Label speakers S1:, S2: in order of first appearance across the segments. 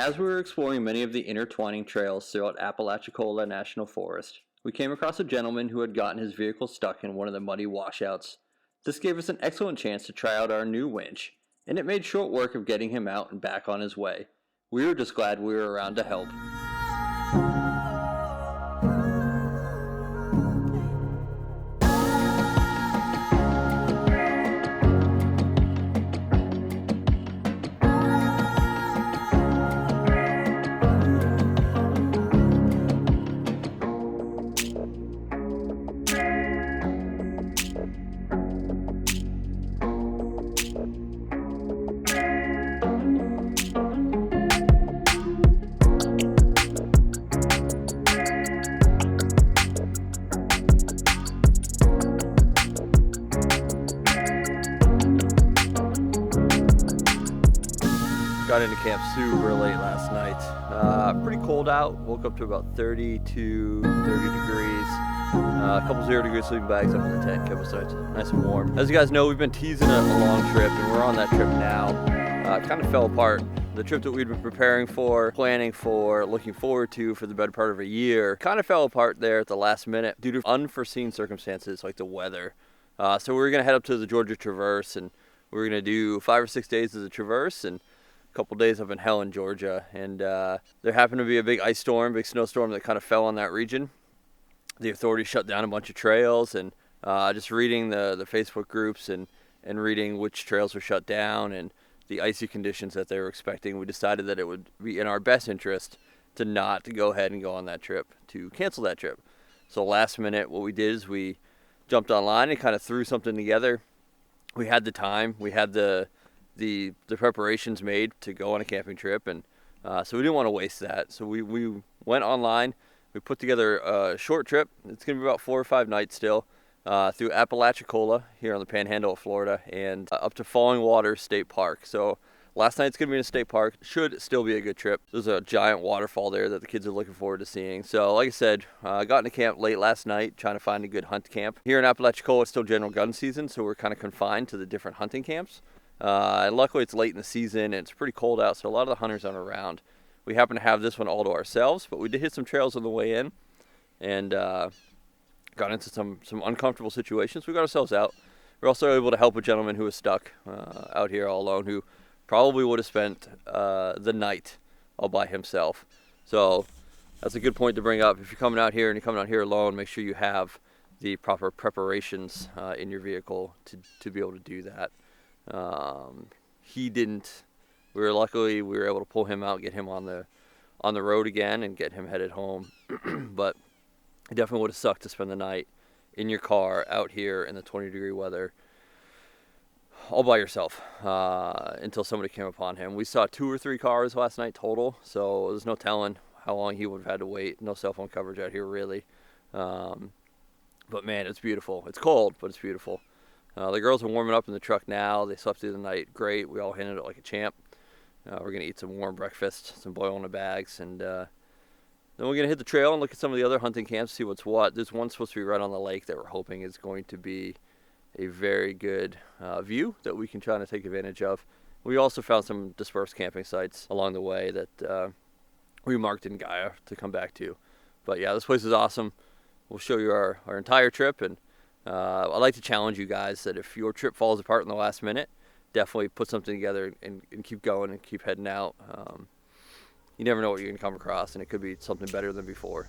S1: As we were exploring many of the intertwining trails throughout Apalachicola National Forest, we came across a gentleman who had gotten his vehicle stuck in one of the muddy washouts. This gave us an excellent chance to try out our new winch, and it made short work of getting him out and back on his way. We were just glad we were around to help. Got into camp super late last night. Pretty cold out. Woke up to about 30 to 30 degrees. A couple 0 degree sleeping bags up in the tent. Kept us nice and warm. As you guys know, we've been teasing a long trip, and we're on that trip now. It kind of fell apart. The trip that we'd been preparing for, planning for, looking forward to for the better part of a year, kind of fell apart there at the last minute due to unforeseen circumstances like the weather. So we were going to head up to the Georgia Traverse, and we were going to do 5 or 6 days of the Traverse, and couple days up in hell in Georgia, and there happened to be a big ice storm, big snowstorm that kind of fell on that region. The authorities shut down a bunch of trails, and just reading the Facebook groups and reading which trails were shut down and the icy conditions that they were expecting, we decided that it would be in our best interest to not to go ahead and go on that trip, to cancel that trip. So last minute, what we did is we jumped online and kind of threw something together. We had the time, we had the preparations made to go on a camping trip, and so we didn't want to waste that. So we went online, we put together a short trip. It's going to be about 4 or 5 nights still, through Apalachicola here on the panhandle of Florida, and up to Falling Waters State Park. So last night's going to be in a state park. Should still be a good trip. There's a giant waterfall there that the kids are looking forward to seeing. So like I said, got into camp late last night trying to find a good hunt camp. Here in Apalachicola, it's still general gun season, so we're kind of confined to the different hunting camps. And luckily it's late in the season and it's pretty cold out, so a lot of the hunters aren't around. We happen to have this one all to ourselves, but we did hit some trails on the way in, and got into some uncomfortable situations. We got ourselves out. We were also able to help a gentleman who was stuck out here all alone, who probably would have spent the night all by himself. So that's a good point to bring up. If you're coming out here and you're coming out here alone, make sure you have the proper preparations in your vehicle to be able to do that. He didn't. We were able to pull him out, get him on the road again, and get him headed home. But it definitely would have sucked to spend the night in your car out here in the 20-degree weather, all by yourself, until somebody came upon him. We saw 2 or 3 cars last night total, so there's no telling how long he would have had to wait. No cell phone coverage out here, really. But man, it's beautiful. It's cold, but it's beautiful. The girls are warming up in the truck now. They slept through the night great. We all handled it like a champ. We're going to eat some warm breakfast, some boil in the bags, and then we're going to hit the trail and look at some of the other hunting camps, see what's what. There's one supposed to be right on the lake that we're hoping is going to be a very good view that we can try to take advantage of. We also found some dispersed camping sites along the way that we marked in Gaia to come back to. But yeah, this place is awesome. We'll show you our entire trip, and I'd like to challenge you guys that if your trip falls apart in the last minute, definitely put something together and keep going and keep heading out. You never know what you're going to come across, and it could be something better than before.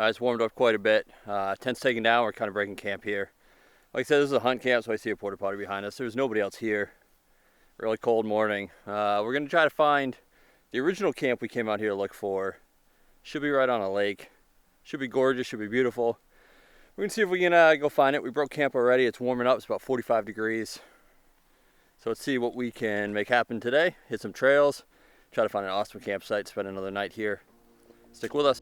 S1: It's warmed up quite a bit. Tent's taken down. We're kind of breaking camp here. Like I said, this is a hunt camp, so I see a porta potty behind us. There's nobody else here. Really cold morning. We're going to try to find the original camp we came out here to look for. Should be right on a lake. Should be gorgeous. Should be beautiful. We're going to see if we can go find it. We broke camp already. It's warming up. It's about 45 degrees. So let's see what we can make happen today. Hit some trails. Try to find an awesome campsite. Spend another night here. Stick with us.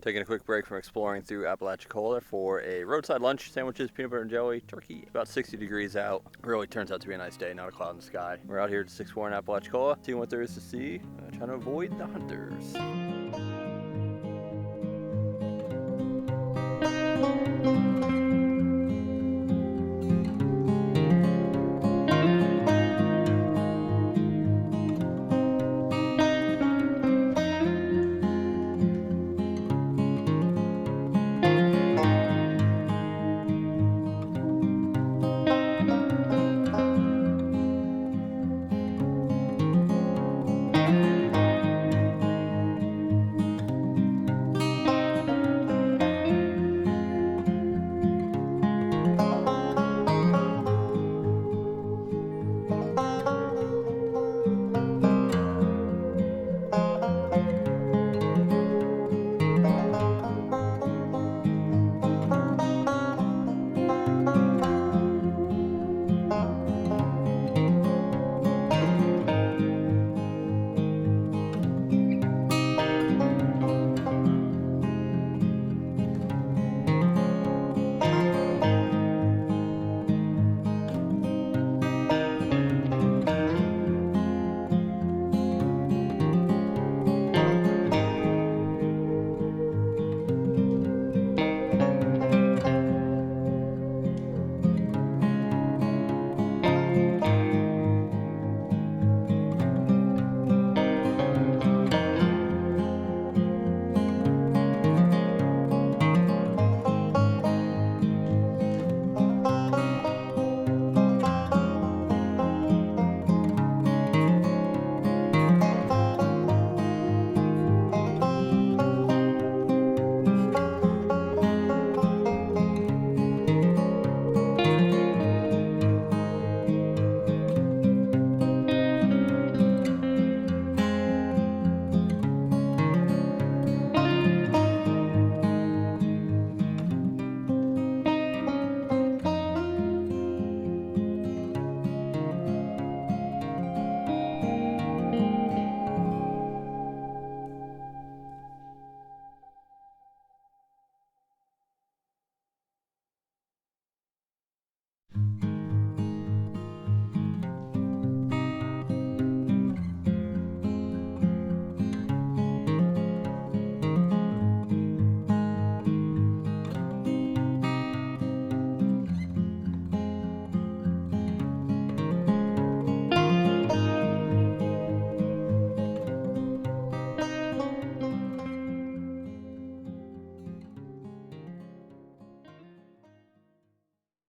S1: Taking a quick break from exploring through Apalachicola for a roadside lunch, sandwiches, peanut butter and jelly, turkey. About 60 degrees out. Really turns out to be a nice day, not a cloud in the sky. We're out here to 6-4 in Apalachicola, seeing what there is to see, trying to avoid the hunters.